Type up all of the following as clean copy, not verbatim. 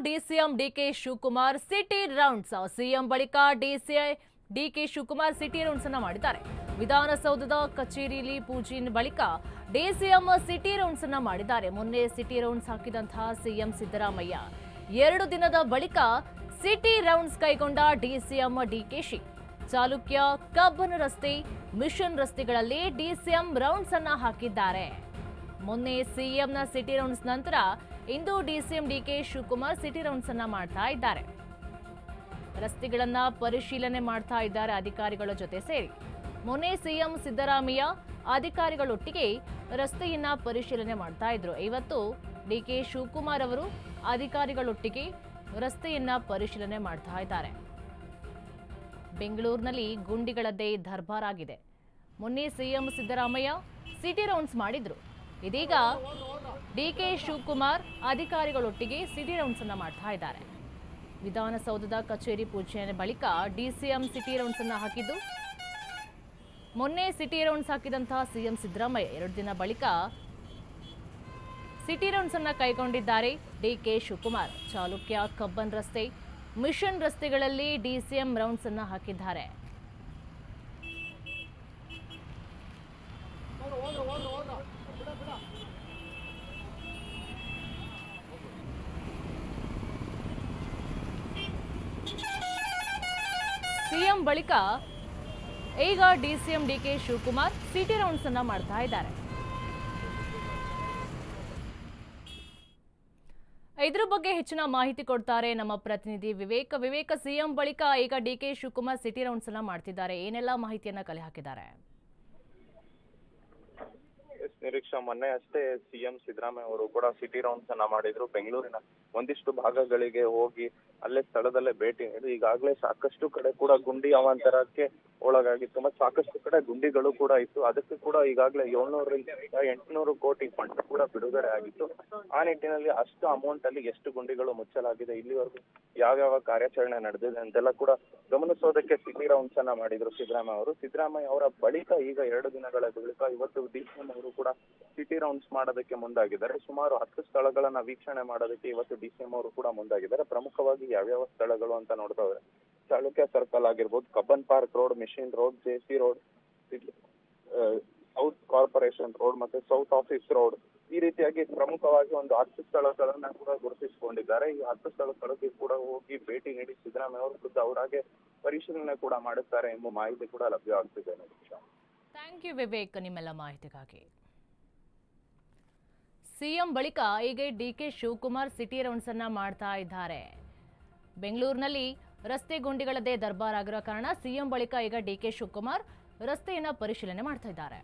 DCM DK Shivakumar city rounds. CM ಬಳಿಕ DK Shivakumar city rounds ಅನ್ನ ಮಾಡಿದ್ದಾರೆ. ವಿಧಾನಸೌಧದ ಕಚೇರಿಯಲ್ಲಿ ಪೂಜೆ ಬಳಿಕ ಡಿಸಿಎಂ ಸಿಟಿ ರೌಂಡ್ಸ್ ಅನ್ನ ಮಾಡಿದ್ದಾರೆ. ಮೊನ್ನೆ ಸಿಟಿ ರೌಂಡ್ಸ್ ಹಾಕಿದಂತಹ ಸಿಎಂ ಸಿದ್ದರಾಮಯ್ಯ 2 ದಿನದ ಬಳಿಕ ಸಿಟಿ ರೌಂಡ್ಸ್ ಕೈಗೊಂಡ ಡಿಸಿಎಂ ಡಿಕೆಶಿ ಚಾಲುಕ್ಯ, ಕಬ್ಬನ್ ರಸ್ತೆ, ಮಿಷನ್ ರಸ್ತೆಗಳಲ್ಲಿ ಡಿಸಿಎಂ ರೌಂಡ್ಸ್ ಅನ್ನ ಹಾಕಿದ್ದಾರೆ. ಮೊನ್ನೆ ಸಿಎಂನ ಸಿಟಿ ರೌಂಡ್ಸ್ ನಂತರ ಇಂದು DCM DK Shivakumar city rounds ಅನ್ನ ಮಾಡ್ತಾ ಇದ್ದಾರೆ. ರಸ್ತೆಗಳನ್ನ ಪರಿಶೀಲನೆ ಮಾಡ್ತಾ ಇದ್ದಾರೆ ಅಧಿಕಾರಿಗಳ ಜೊತೆ ಸೇರಿ. ಮೊನ್ನೆ ಸಿಎಂ ಸಿದ್ದರಾಮಯ್ಯ ಅಧಿಕಾರಿಗಳೊಟ್ಟಿಗೆ ರಸ್ತೆಯನ್ನ ಪರಿಶೀಲನೆ ಮಾಡ್ತಾ ಇದ್ರು. ಇವತ್ತು ಡಿಕೆ ಶಿವಕುಮಾರ್ ಅವರು ಅಧಿಕಾರಿಗಳೊಟ್ಟಿಗೆ ರಸ್ತೆಯನ್ನ ಪರಿಶೀಲನೆ ಮಾಡ್ತಾ ಇದ್ದಾರೆ. ಬೆಂಗಳೂರಿನಲ್ಲಿ ಗುಂಡಿಗಳದ್ದೇ ದರ್ಬಾರ್ ಆಗಿದೆ. ಮೊನ್ನೆ ಸಿಎಂ ಸಿದ್ದರಾಮಯ್ಯ ಸಿಟಿ ರೌಂಡ್ಸ್ ಮಾಡಿದ್ರು. ಇದೀಗ ಡಿಕೆ ಶಿವಕುಮಾರ್ ಅಧಿಕಾರಿಗಳೊಟ್ಟಿಗೆ ಸಿಟಿ ರೌಂಡ್ಸ್ ಅನ್ನ ಮಾಡ್ತಾ ಇದ್ದಾರೆ. ವಿಧಾನಸೌಧದ ಕಚೇರಿ ಪೂಜೆಯ ಬಳಿಕ ಡಿಸಿಎಂ ಸಿಟಿ ರೌಂಡ್ಸ್ ಅನ್ನ ಹಾಕಿದ್ದು. ಮೊನ್ನೆ ಸಿಟಿ ರೌಂಡ್ಸ್ ಹಾಕಿದಂತಹ ಸಿಎಂ ಸಿದ್ದರಾಮಯ್ಯ 2 ದಿನ ಬಳಿಕ ಸಿಟಿ ರೌಂಡ್ಸ್ ಅನ್ನ ಕೈಗೊಂಡಿದ್ದಾರೆ. ಡಿಕೆ ಶಿವಕುಮಾರ್ ಚಾಲುಕ್ಯ, ಕಬ್ಬನ್ ರಸ್ತೆ, ಮಿಷನ್ ರಸ್ತೆಗಳಲ್ಲಿ ಡಿಸಿಎಂ ರೌಂಡ್ಸ್ ಅನ್ನ ಹಾಕಿದ್ದಾರೆ. ಸಿಎಂ ಬಳಿಕ ಈಗ DCM DK Shivakumar city rounds ಅನ್ನ ಮಾಡ್ತಾ ಇದ್ದಾರೆ. ಇದ್ರ ಬಗ್ಗೆ ಹೆಚ್ಚಿನ ಮಾಹಿತಿ ಕೊಡ್ತಾರೆ ನಮ್ಮ ಪ್ರತಿನಿಧಿ ವಿವೇಕ್. ಸಿಎಂ ಬಳಿಕ ಈಗ ಡಿಕೆ ಶಿವಕುಮಾರ್ ಸಿಟಿ ರೌಂಡ್ಸ್ ಅನ್ನ ಮಾಡ್ತಿದ್ದಾರೆ. ಏನೆಲ್ಲ ಮಾಹಿತಿಯನ್ನ ಕಲೆ ಹಾಕಿದ್ದಾರೆ? ನಿರೀಕ್ಷಾ, ಮೊನ್ನೆ ಅಷ್ಟೇ ಸಿಎಂ ಸಿದ್ದರಾಮಯ್ಯ ಅವರು ಕೂಡ ಸಿಟಿ ರೌಂಡ್ಸ್ ಅನ್ನ ಮಾಡಿದ್ರು. ಬೆಂಗಳೂರಿನ ಒಂದಿಷ್ಟು ಭಾಗಗಳಿಗೆ ಹೋಗಿ ಅಲ್ಲೇ ಸ್ಥಳದಲ್ಲೇ ಭೇಟಿ ನೀಡಿ ಈಗಾಗಲೇ ಸಾಕಷ್ಟು ಕಡೆ ಕೂಡ ಗುಂಡಿ ಅವಾಂತರಕ್ಕೆ ಒಳಗಾಗಿತ್ತು ಮತ್ತು ಸಾಕಷ್ಟು ಕಡೆ ಗುಂಡಿಗಳು ಕೂಡ ಇತ್ತು. ಅದಕ್ಕೆ ಕೂಡ ಈಗಾಗಲೇ 700-800 ಕೋಟಿ ಫಂಡ್ ಕೂಡ ಬಿಡುಗಡೆ ಆಗಿತ್ತು. ಆ ನಿಟ್ಟಿನಲ್ಲಿ ಅಷ್ಟು ಅಮೌಂಟ್ ಅಲ್ಲಿ ಎಷ್ಟು ಗುಂಡಿಗಳು ಮುಚ್ಚಲಾಗಿದೆ, ಇಲ್ಲಿವರೆಗೂ ಯಾವ್ಯಾವ ಕಾರ್ಯಾಚರಣೆ ನಡೆದಿದೆ ಅಂತೆಲ್ಲ ಕೂಡ ಗಮನಿಸೋದಕ್ಕೆ ಸಿಟಿ ರೌಂಡ್ಸ್ ಅನ್ನ ಮಾಡಿದ್ರು ಸಿದ್ದರಾಮಯ್ಯ ಅವರ ಬಳಿಕ ಈಗ 2 ದಿನಗಳ ಬಳಿಕ ಇವತ್ತು ಡಿಸಿಎಂ ಅವರು ಕೂಡ ಸಿಟಿ ರೌಂಡ್ಸ್ ಮಾಡೋದಕ್ಕೆ ಮುಂದಾಗಿದ್ದಾರೆ. ಸುಮಾರು 10 ಸ್ಥಳಗಳನ್ನ ವೀಕ್ಷಣೆ ಮಾಡೋದಕ್ಕೆ ಇವತ್ತು ಡಿಸಿಎಂ ಅವರು ಕೂಡ ಮುಂದಾಗಿದ್ದಾರೆ. ಪ್ರಮುಖವಾಗಿ ಯಾವ್ಯಾವ ಸ್ಥಳಗಳು ಅಂತ ನೋಡ್ತಾ ಹೋದ್ರೆ ಚಾಲುಕ್ಯ ಸರ್ಕಲ್ ಆಗಿರ್ಬೋದು, Cubbon park road, mission road, JC road, south corporation road ಮತ್ತೆ ಸೌತ್ ಆಫೀಸ್ ರೋಡ್, ಈ ರೀತಿಯಾಗಿ ಪ್ರಮುಖವಾಗಿ ಒಂದು 10 ಸ್ಥಳಗಳನ್ನ ಕೂಡ ಗುರುತಿಸಿಕೊಂಡಿದ್ದಾರೆ. ಈ 10 ಸ್ಥಳಗಳಿಗೆ ಕೂಡ ಹೋಗಿ ಭೇಟಿ ನೀಡಿ ಸಿದ್ದರಾಮಯ್ಯ ಅವರು ಖುದ್ದು ಅವರಾಗೆ ಪರಿಶೀಲನೆ ಕೂಡ ಮಾಡುತ್ತಾರೆ ಎಂಬ ಮಾಹಿತಿ ಕೂಡ ಲಭ್ಯವಾಗ್ತಿದೆ. ಥ್ಯಾಂಕ್ ಯು ವಿವೇಕ್, ನಿಮ್ಮೆಲ್ಲ ಮಾಹಿತಿಗಾಗಿ. ಸಿಎಂ ಬಳಿಕ ಈಗ ಡಿಕೆ ಶಿವಕುಮಾರ್ ಸಿಟಿ ರೌಂಡ್ಸ್ ಅನ್ನ ಮಾಡ್ತಾ ಇದ್ದಾರೆ. ಬೆಂಗಳೂರಿನಲ್ಲಿ ರಸ್ತೆ ಗುಂಡಿಗಳದ್ದೇ ದರ್ಬಾರ್ ಆಗಿರೋ ಕಾರಣ ಸಿಎಂ ಬಳಿಕ ಈಗ ಡಿಕೆ ಶಿವಕುಮಾರ್ ರಸ್ತೆಯನ್ನ ಪರಿಶೀಲನೆ ಮಾಡ್ತಾ ಇದ್ದಾರೆ.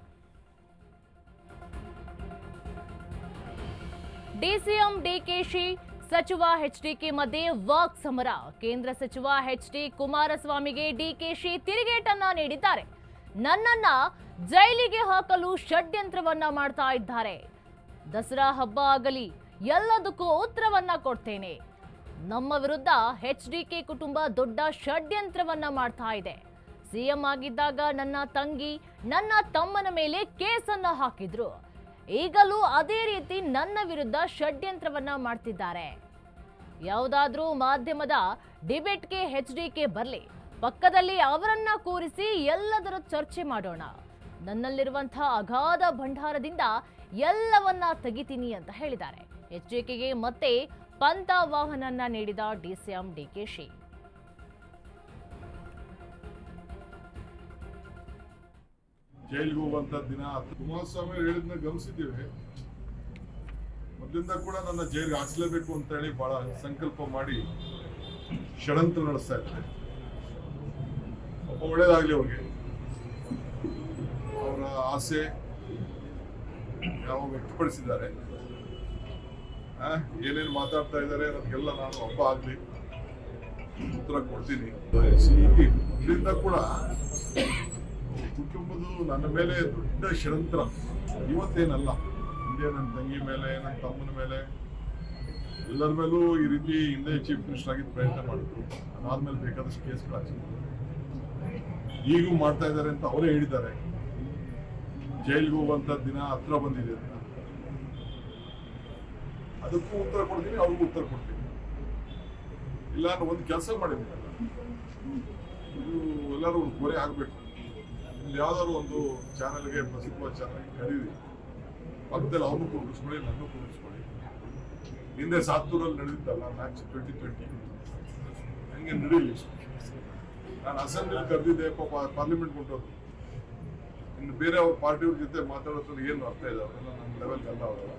ಡಿಸಿಎಂ ಡಿಕೆಶಿ ಸಚಿವ ಎಚ್ಡಿಕೆ ಮಧ್ಯೆ ವಾಕ್ ಸಮರ. ಕೇಂದ್ರ ಸಚಿವ ಎಚ್ಡಿ ಕುಮಾರಸ್ವಾಮಿಗೆ ಡಿಕೆಶಿ ತಿರುಗೇಟನ್ನ ನೀಡಿದ್ದಾರೆ. ನನ್ನನ್ನ ಜೈಲಿಗೆ ಹಾಕಲು ಷಡ್ಯಂತ್ರವನ್ನ ಮಾಡ್ತಾ ಇದ್ದಾರೆ. ದಸರಾ ಹಬ್ಬ ಆಗಲಿ ಎಲ್ಲದಕ್ಕೂ ಉತ್ತರವನ್ನ ಕೊಡ್ತೇನೆ. ನಮ್ಮ ವಿರುದ್ಧ ಎಚ್ಡಿಕೆ ಕುಟುಂಬ ದೊಡ್ಡ ಷಡ್ಯಂತ್ರವನ್ನ ಮಾಡ್ತಾ ಇದೆ. ಸಿಎಂ ಆಗಿದ್ದಾಗ ನನ್ನ ತಂಗಿ, ನನ್ನ ತಮ್ಮನ ಮೇಲೆ ಕೇಸನ್ನ ಹಾಕಿದ್ರು. ಈಗಲೂ ಅದೇ ರೀತಿ ನನ್ನ ವಿರುದ್ಧ ಷಡ್ಯಂತ್ರವನ್ನ ಮಾಡ್ತಿದ್ದಾರೆ. ಯಾವುದಾದ್ರೂ ಮಾಧ್ಯಮದ ಡಿಬೇಟ್ಗೆ ಎಚ್ಡಿಕೆ ಬರಲಿ, ಪಕ್ಕದಲ್ಲಿ ಅವರನ್ನ ಕೂರಿಸಿ ಎಲ್ಲದರ ಚರ್ಚೆ ಮಾಡೋಣ. ನನ್ನಲ್ಲಿರುವಂತಹ ಅಗಾಧ ಭಂಡಾರದಿಂದ ಎಲ್ಲವನ್ನ ತೆಗಿತೀನಿ ಅಂತ ಹೇಳಿದ್ದಾರೆ. ಎಚ್ಡಿಕೆಗೆ ಮತ್ತೆ ಪಂಥ ವಾಹನನ್ನ ನೀಡಿದ ಡಿಸಿಎಂ ಡಿಕೆಶಿ. ಜೈಲಿಗೆ ಹೋಗುವಂತ ದಿನ ಕುಮಾರಸ್ವಾಮಿ ಹೇಳಿದ್ನ ಗಮನಿಸಿದ್ದೇವೆ. ಮೊದಲಿಂದ ಕೂಡ ನನ್ನ ಜೈಲಿಗೆ ಹಾಕಿಸಲೇಬೇಕು ಅಂತ ಹೇಳಿ ಬಹಳ ಸಂಕಲ್ಪ ಮಾಡಿ ಷಡ್ಯಂತ್ರ ನಡೆಸ್ತಾ ಇದ್ದಾರೆ. ಒಳ್ಳೇದಾಗ್ಲಿ ಅವ್ರಿಗೆ, ಅವರ ಆಸೆ ಯಾವ ವ್ಯಕ್ತಪಡಿಸಿದ್ದಾರೆ, ಏನೇನು ಮಾತಾಡ್ತಾ ಇದ್ದಾರೆ ಅದಕ್ಕೆಲ್ಲ ನಾನು ಹಬ್ಬ ಆಗ್ಲಿ ಉತ್ತರ ಕೊಡ್ತೀನಿ. ಇದರಿಂದ ಕೂಡ ಕುಟುಂಬದ ನನ್ನ ಮೇಲೆ ದೊಡ್ಡ ಷಡ್ಯಂತ್ರ ಇವತ್ತೇನಲ್ಲ, ಹಿಂದೆ ನನ್ನ ತಂಗಿ ಮೇಲೆ, ನನ್ನ ತಮ್ಮನ ಮೇಲೆ, ಎಲ್ಲರ ಮೇಲೂ ಈ ರೀತಿ ಹಿಂದೆ ಚೀಫ್ ಮಿನಿಸ್ಟರ್ ಆಗಿದ್ದು ಪ್ರಯತ್ನ ಮಾಡಿದ್ರು. ಅದಾದ್ಮೇಲೆ ಬೇಕಾದಷ್ಟು ಕೇಸ್ಗಳು ಹಾಕಿದ್ರು. ಈಗೂ ಮಾಡ್ತಾ ಇದ್ದಾರೆ ಅಂತ ಅವರೇ ಹೇಳಿದ್ದಾರೆ. ಜೈಲಿಗೆ ಹೋಗುವಂತ ದಿನ ಹತ್ರ ಬಂದಿದೆ ಅಂತ, ಅದಕ್ಕೂ ಉತ್ತರ ಕೊಡ್ತೀನಿ, ಅವ್ರಿಗೂ ಉತ್ತರ ಕೊಡ್ತೀನಿ. ಇಲ್ಲ ಅಂದ್ರೆ ಒಂದು ಕೆಲಸ ಮಾಡಿದ್ವಿ, ಇದು ಎಲ್ಲರೂ ಒಂದು ಕೊರೆ ಆಗ್ಬೇಕು. ಯಾವ್ದಾದ್ರು ಒಂದು ಚಾನಲ್ಗೆ, ಪ್ರಸಿದ್ಧವಾದ ಚಾನಲ್ಗೆ ಕರೀರಿ, ಪಕ್ಕದಲ್ಲಿ ಅವನು ಕೂಡಿಸ್ಕೊಳ್ಳಿ, ನನ್ನೂ ಕೂಡಿಸ್ಕೊಳ್ಳಿ. ಹಿಂದೆ ಸಾತ್ತೂರಲ್ಲಿ ನಡೆದಿದ್ದಲ್ಲ ಮ್ಯಾಚ್ 2020, ಹಂಗೆ ನಡೀಲಿ. ನಾನು ಅಸೆಂಬ್ಲಿ ಕರೆದಿದ್ದೆ, ಪಾಪ ಪಾರ್ಲಿಮೆಂಟ್ ಹೊಂಟೋದು. ಇನ್ನು ಬೇರೆ ಅವ್ರ ಪಾರ್ಟಿಯವ್ರ ಜೊತೆ ಮಾತಾಡೋದ್ರಲ್ಲಿ ಏನು ಅರ್ಥ ಇದೆ, ಅವರೆಲ್ಲ ನನ್ನ ಲೆವೆಲ್ಗೆ ಅಲ್ಲ ಅವರೆಲ್ಲ.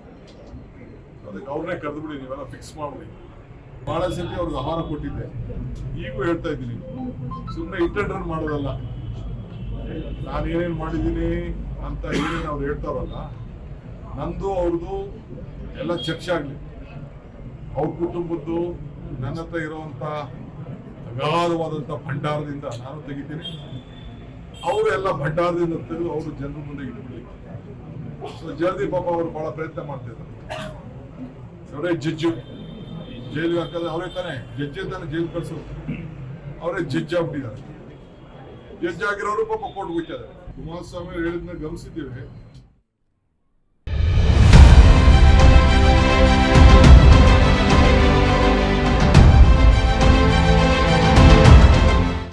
ಅದಕ್ಕೆ ಅವ್ರನ್ನೇ ಕರೆದ್ಬಿಡಿ, ನೀವೆಲ್ಲ ಫಿಕ್ಸ್ ಮಾಡ್ಬಿಡಿ. ಬಹಳ ಸತಿ ಅವ್ರಿಗೆ ಆಹಾರ ಕೊಟ್ಟಿದ್ದೆ, ಈಗೂ ಹೇಳ್ತಾ ಇದ್ದೀನಿ, ಸುಮ್ಮನೆ ಇಟ್ಟೆಂಡ್ರನ್ ಮಾಡೋದಲ್ಲ. ನಾನು ಏನೇನು ಮಾಡಿದ್ದೀನಿ ಅಂತ ಏನೇನು ಅವ್ರು ಹೇಳ್ತಾರಲ್ಲ, ನಂದು ಅವ್ರದ್ದು ಎಲ್ಲ ಚರ್ಚೆ ಆಗಲಿ. ಅವ್ರ ಕುಟುಂಬದ್ದು ನನ್ನ ಹತ್ರ ಇರುವಂತ ಅಗಾಧವಾದಂಥ ಭಂಡಾರದಿಂದ ನಾನು ತೆಗಿತೀನಿ, ಅವರು ಎಲ್ಲ ಭಂಡಾರದಿಂದ ತೆಗೆದು ಅವರು ಜನರ ಮುಂದೆ ಇಟ್ಬಿಡ್ಲಿ. ಸೊ ಜಲ್ದಿ ಪಾಪ ಅವರು ಬಹಳ ಪ್ರಯತ್ನ ಮಾಡ್ತಿದ್ದಾರೆ. ಅವರೇ ಜಡ್ಜು, ಜೈಲಿಗೆ ಹಾಕೋದು ಅವರೇ ತಾನೇ, ಜಡ್ಜಿ ತಾನೇ ಜೈಲು ಕಳ್ಸೋದು, ಅವರೇ ಜಡ್ಜ್ ಆಗ್ಬಿಟ್ಟಿದ್ದಾರೆ. ಜಡ್ಜ್ ಆಗಿರೋರು ಪಾಪ ಕೋರ್ಟ್ಗೆ ಹೋಗ್ತಿದ್ದಾರೆ. ಕುಮಾರಸ್ವಾಮಿ ಹೇಳಿದ್ನ ಗಮನಿಸಿದ್ದೀವಿ.